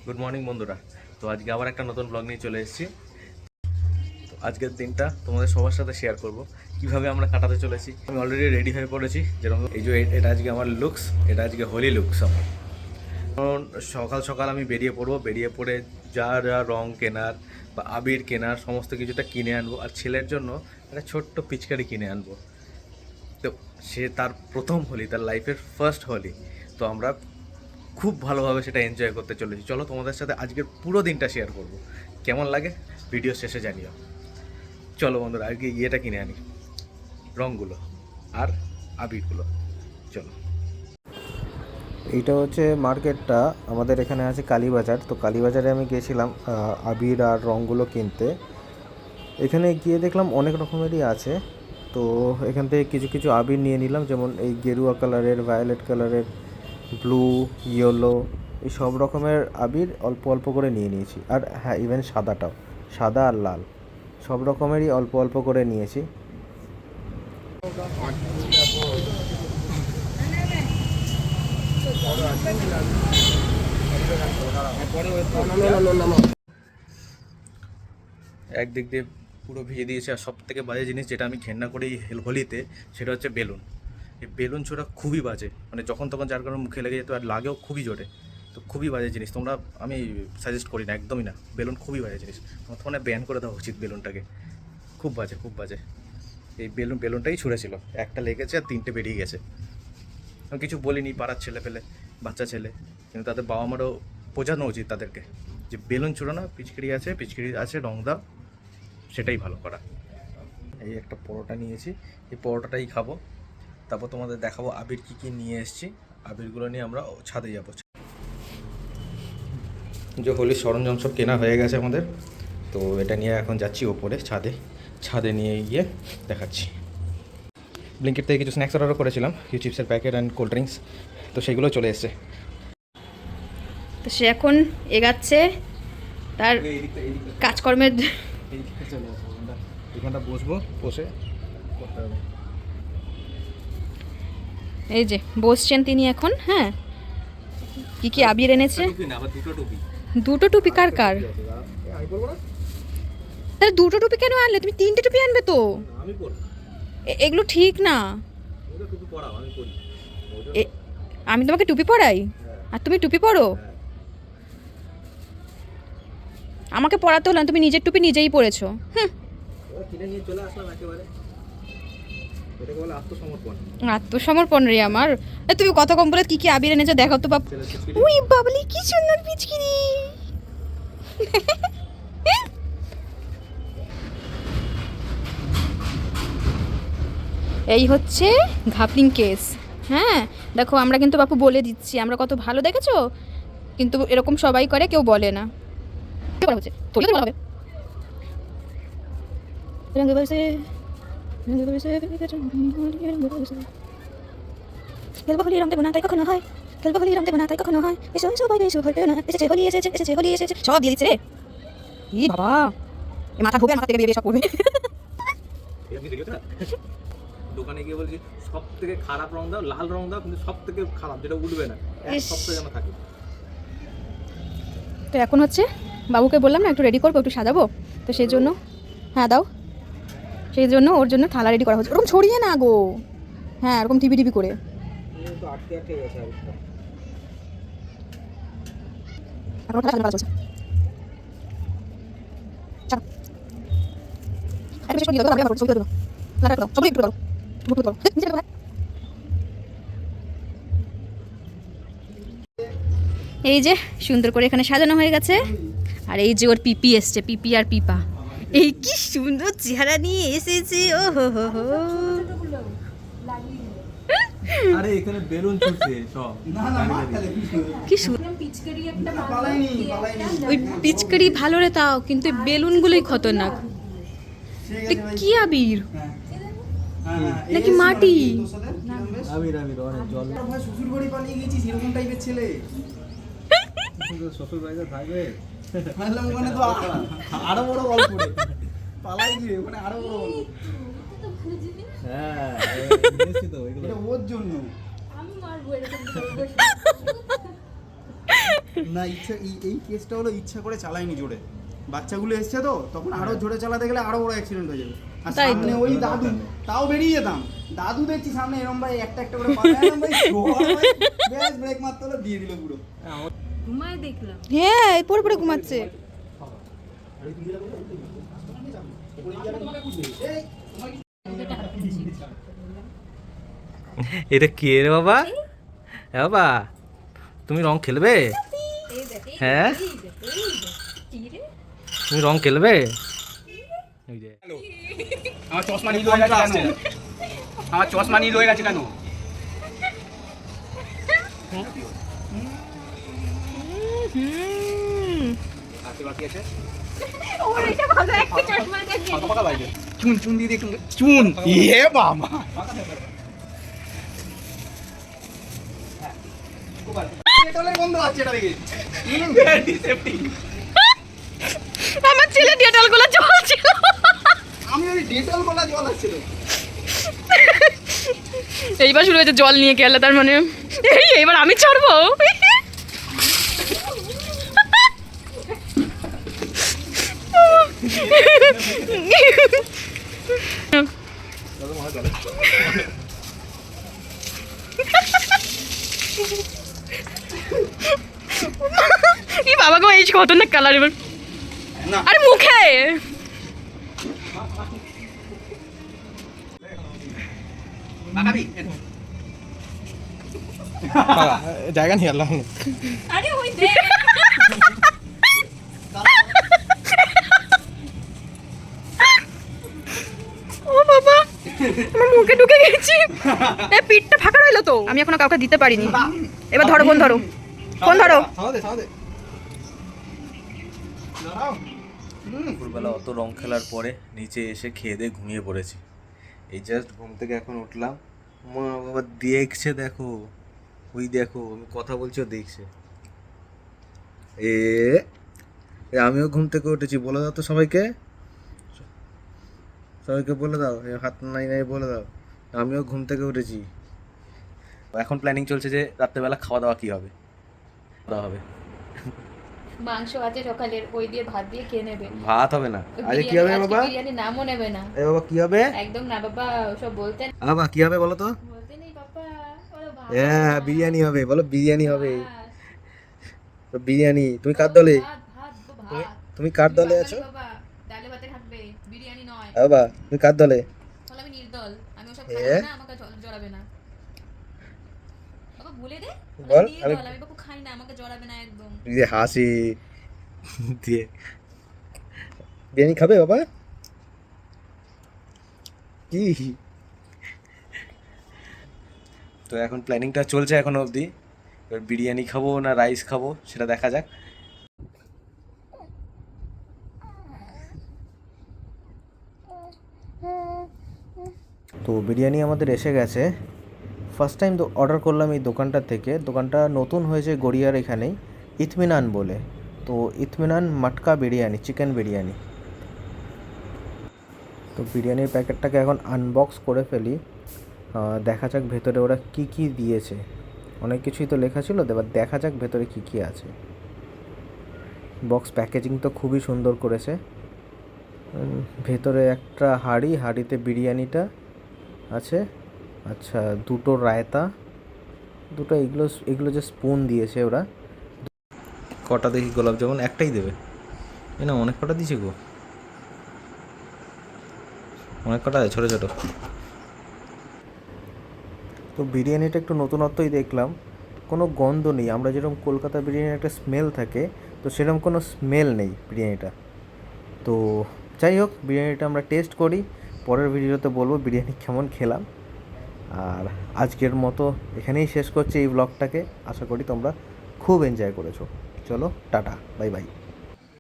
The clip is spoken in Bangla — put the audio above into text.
গুড মর্নিং বন্ধুরা। তো আজকে আবার একটা নতুন ব্লগ নিয়ে চলে এসেছি। তো আজকের দিনটা তোমাদের সবার সাথে শেয়ার করব কিভাবে আমরা কাটাতে চলেছি। আমি অলরেডি রেডি হয়ে পড়েছি, যেরকম এই যে এটা আজকে আমার লুকস, এটা আজকে হোলি লুকস আমার। কারণ সকাল সকাল আমি বেরিয়ে পড়বো, বেরিয়ে পড়ে যা যা রং কেনার বা আবির কেনার সমস্ত কিছুটা কিনে আনবো, আর ছেলের জন্য একটা ছোট্ট পিচকারি কিনে আনবো। তো সে তার প্রথম হোলি, তার লাইফের ফার্স্ট হোলি। তো আমরা খুব ভালোভাবে সেটা এনজয় করতে চলেছি। চলো তোমাদের সাথে আজকের পুরো দিনটা শেয়ার করব, কেমন লাগে ভিডিও শেষে জানিও। চলো বন্ধুরা, আজকে ইয়েটা কিনে আনি, রঙগুলো আর আবিরগুলো। চলো। এইটা হচ্ছে মার্কেটটা, আমাদের এখানে আছে কালীবাজার। তো কালীবাজারে আমি গিয়েছিলাম আবির আর রঙগুলো কিনতে। এখানে গিয়ে দেখলাম অনেক রকমেরই আছে। তো এখান থেকে কিছু কিছু আবির নিয়ে নিলাম, যেমন এই গেরুয়া কালারের, ভায়োলেট কালারের, ব্লু, ইয়েলো, এই সব রকমের আবির অল্প অল্প করে নিয়ে নিয়েছি। আর হ্যাঁ, ইভেন সাদাটাও, সাদা আর লাল সব রকমেরই অল্প অল্প করে নিয়েছি। একদিক দিয়ে পুরো ভিজে দিয়েছে। আর সব থেকে বাজে জিনিস যেটা আমি ঘেন্না করি হোলিতে, সেটা হচ্ছে বেলুন। এই বেলুন ছোড়া খুবই বাজে, মানে যখন তখন যার কারণে মুখে লেগে যেত, আর লাগেও খুবই জোরে। তো খুবই বাজে জিনিস, তোমরা, আমি সাজেস্ট করি না, একদমই না। বেলুন খুবই বাজে জিনিস, তোমার মানে ব্যান করে দেওয়া উচিত বেলুনটাকে। খুব বাজে, খুব বাজে। এই বেলুনটাই ছুঁড়েছিল, একটা লেগেছে আর তিনটে বেরিয়ে গেছে। আমি কিছু বলিনি, পাড়ার ছেলে পেলে, বাচ্চা ছেলে, কিন্তু তাদের বাবা মারও বোঝানো উচিত তাদেরকে যে বেলুন ছুড়ো না, পিচকিরি আছে রং দাও, সেটাই ভালো করা। এই একটা পরোটা নিয়েছি, এই পরোটাটাই খাবো। তারপর তোমাদের দেখাবো আবির কী কী নিয়ে এসেছি। আবিরগুলো নিয়ে আমরা ছাদে যাবো। যে হোলির সরঞ্জাম সব কেনা হয়ে গেছে আমাদের। তো এটা নিয়ে এখন যাচ্ছি ওপরে ছাদে নিয়ে গিয়ে দেখাচ্ছি। ব্লিঙ্কিট থেকে কিছু স্ন্যাক্স অর্ডারও করেছিলাম, কিছু চিপসের প্যাকেট অ্যান্ড কোল্ড ড্রিঙ্কস, তো সেগুলো চলে এসছে। তো সে এখন এগাচ্ছে তার কাজকর্মের। এখানটা বসবো, বসে করতে হবে। এই যে বসছেন তিনি এখন। হ্যাঁ, কি কি আবির এনেছে? দুটো টুপি কার কার? তাহলে দুটো টুপি কেন আনলে? তুমি তিনটে টুপি আনবে তো। এগুলো ঠিক না। আমি তোমাকে টুপি পরাই আর তুমি টুপি পরো? আমাকে পরাতে হলো না, তুমি নিজের টুপি নিজেই পরেছো। আত্মসমর্পণ রে আমার। তুমি কত কম বলে কি কি আবির এনেছো দেখো তো বাপ। উই বাবলি, কি সুন্দর পিচকিরি। এই হচ্ছে ঘাপলিং কেস। হ্যাঁ দেখো, আমরা কিন্তু বাপু বলে দিচ্ছি আমরা কত ভালো, দেখেছো? কিন্তু এরকম সবাই করে, কেউ বলে না। হচ্ছে বলা হবে। খেলবো হোলি রং দেবো না তাই কখনো হয়, খেলবো হোলি রং দেবো না তাই কখনো হয়, এসো এসো বাইরে এসো, ভয় পেও না, এসেছে হোলি, এসেছে হোলি, এসেছে। সব দিয়ে দিচ্ছে রে। ই বাবা, এই মাথা ঘুরে, মাথা থেকে বেরিয়ে সব করবে। দোকানে গিয়ে বলছি সব থেকে খারাপ রং দাও, লাল রং দাও, কিন্তু সব থেকে খারাপ যেটা উঠবে না, সবটা যেন থাকে। তো এখন হচ্ছে বাবুকে বললাম না একটু রেডি করবো, একটু সাজাবো, তো সেই জন্য হ্যাঁ দাও, সেই জন্য ওর জন্য থালা রেডি করা হচ্ছে। ওরকম ছড়িয়ে না গো, হ্যাঁ এরকম টিপি টিপি করে। এই যে সুন্দর করে এখানে সাজানো হয়ে গেছে। আর এই যে ওর পিপি এসছে, পিপি আর পিপা, এই কি সুন্দর চেহারা নিয়ে এসেছে। ও হো হো হো, আরে এখানে বেলুন ছুটছে সব। কি সুন্দর পিচকারি একটা ওই পিচকারি ভালো রে তাও, কিন্তু বেলুনগুলোই খতরনাক। কি আবির নাকি মাটি? আবির অনেক জল। ভাই শ্বশুর বাড়ি পালিয়ে গেছিস, এরকম টাইপের ছেলে। শ্বশুর বাড়িতে থাকবে, মানলাম ওখানে তো আরো বড় গল্প পালাই গিয়ে ওখানে আরো বড় গল্প। হ্যাঁ নিশ্চিত ওইগুলো এটা ওর জন্য। আমি মারবো এরকম। না ইচ্ছা এই কেসটা হলো ইচ্ছা করে চালায়নি জোরে, বাচ্চাগুলো এসছে তো তখন আরো জোরে চালাতে গেলে আরো বড় অ্যাক্সিডেন্ট হয়ে যাবে। আর তাই তো। সামনে ওই দাদু, তাও বেরিয়ে যেতাম, দাদু দেখছি সামনে এরম ভাই একটা একটা করে পাল্লা এরম ভাই বেশ ব্রেক মারতে হলো দিয়ে দিল পুরো। ঘুমায় দেখলাম। হ্যাঁ পরে পরে ঘুমাচ্ছে। এটা কে রে বাবা? হ্যাঁ বাবা, তুমি রং খেলবে? হ্যাঁ তুমি রং খেলবে? এই যে আমার চশমা নীল হয়ে গেছে কেন? আমার চশমা নীল হয়ে গেছে কেন? চুন চুন দিয়ে একটু চুন ইয়ে বাবা বন্ধ আছে এটা দেখে আমার ছেলে ডেটল গুলো জ্বলছিল। আমি ওই ডেটল বলা জল আসছিল। এইবার শুরু হয়েছে জল নিয়ে গেলে, তার মানে এইবার আমি চড়বো। কি বাবা গো, এই খতরনাক কালার এবার। না আরে মুখে বাগাবি জায়গা নিয়ে আল্লাহ আরে ওই দেখ ও বাবা, আমার মুখে ঢুকে গেছি। এই পিঠটা ফাঁকা রইলো তো, আমি এখনো কাউকে দিতে পারিনি। এবার ধরো, ফোন ধরো, ফোন ধরো। সামনে দাঁড়াও। দুপুরবেলা অত রং খেলার পরে নিচে এসে খেয়ে দিয়ে ঘুমিয়ে পড়েছি। এই জাস্ট ঘুম থেকে এখন উঠলাম, মা বাবা দেখছে, দেখো ওই দেখো আমি কথা বলছি ও দেখছে। এ এ, আমিও ঘুম থেকে উঠেছি, বলে দাও তো সবাইকে, সবাইকে বলে দাও, এ হাত নাই নাই বলে দাও আমিও ঘুম থেকে উঠেছি। এখন প্ল্যানিং চলছে যে রাত্রেবেলা খাওয়া দাওয়া কী হবে, খাওয়া হবে। মাংস আছে সকালের, ওই দিয়ে ভাত দিয়ে খেয়ে নেবে। ভাত হবে না, আজকে কি হবে বাবা? বিরিয়ানি নামও নেবে না, এ বাবা কি হবে? একদম না বাবা, ওসব বলতে বাবা কি হবে বলো তো? বলতে নেই বাবা, বলো ভাত, হ্যাঁ বিরিয়ানি হবে, বলো বিরিয়ানি হবে। ভাত, তো বিরিয়ানি, তুমি কার দলে? ভাত, ভাত, ভাত। তুমি কার দলে বাঙালি আছো? বাবা, ডালে ভাতে থাকবে, বিরিয়ানি নয়। বাবা তুমি কার দলে? বলে আমি নির্দল, আমি ওসব এ? খাই না, আমাকে জড়াবে না। বাবা বলে দে, বল, নির্দল, আমি বাবু খাই না, আমাকে জড়াবে না একদম। তুই যে হাসি দিয়ে বিরিয়ানি খাবে বাবা? কি তো এখন প্ল্যানিংটা চলছে এখনো অবধি, এবার বিরিয়ানি খাবো না রাইস খাবো সেটা দেখা যাক। তো বিরিয়ানি আমাদের এসে গেছে। ফার্স্ট টাইম অর্ডার করলাম এই দোকানটা থেকে। দোকানটা নতুন হয়েছে গড়িয়ার এখানেই, ইতমিনান বলে। তো ইতমিনান মাটকা বিরিয়ানি, চিকেন বিরিয়ানি। তো বিরিয়ানির প্যাকেটটাকে এখন আনবক্স করে ফেলি, দেখা যাক ভেতরে ওরা কি কি দিয়েছে। অনেক কিছুই তো লেখা ছিল, এবার দেখা যাক ভেতরে কি কি আছে। বক্স প্যাকেজিং তো খুবই সুন্দর করেছে। ভেতরে একটা হাঁড়িতে বিরিয়ানিটা আছে, আচ্ছা দুটো রায়তা, দুটো এগুলো যে স্পুন দিয়েছে ওরা। কটা দেখি গোলাপ জামুন? একটাই দেবে না, অনেক কটা দিয়েছে গো, অনেক কটা আছে ছোটো ছোটো। তো বিরিয়ানিটা একটু নতুনত্বই দেখলাম, কোনো গন্ধ নেই। আমরা যেরকম কলকাতা বিরিয়ানির একটা স্মেল থাকে, তো সেরকম কোনো স্মেল নেই বিরিয়ানিটা। তো যাই হোক, বিরিয়ানিটা আমরা টেস্ট করি, পরের ভিডিওতে বলবো বিরিয়ানি কেমন খেলাম। আর আজকের মতো এখানেই শেষ করছি এই ব্লগটাকে। আশা করি তোমরা খুব এনজয় করেছো। চলো টাটা, বাই বাই।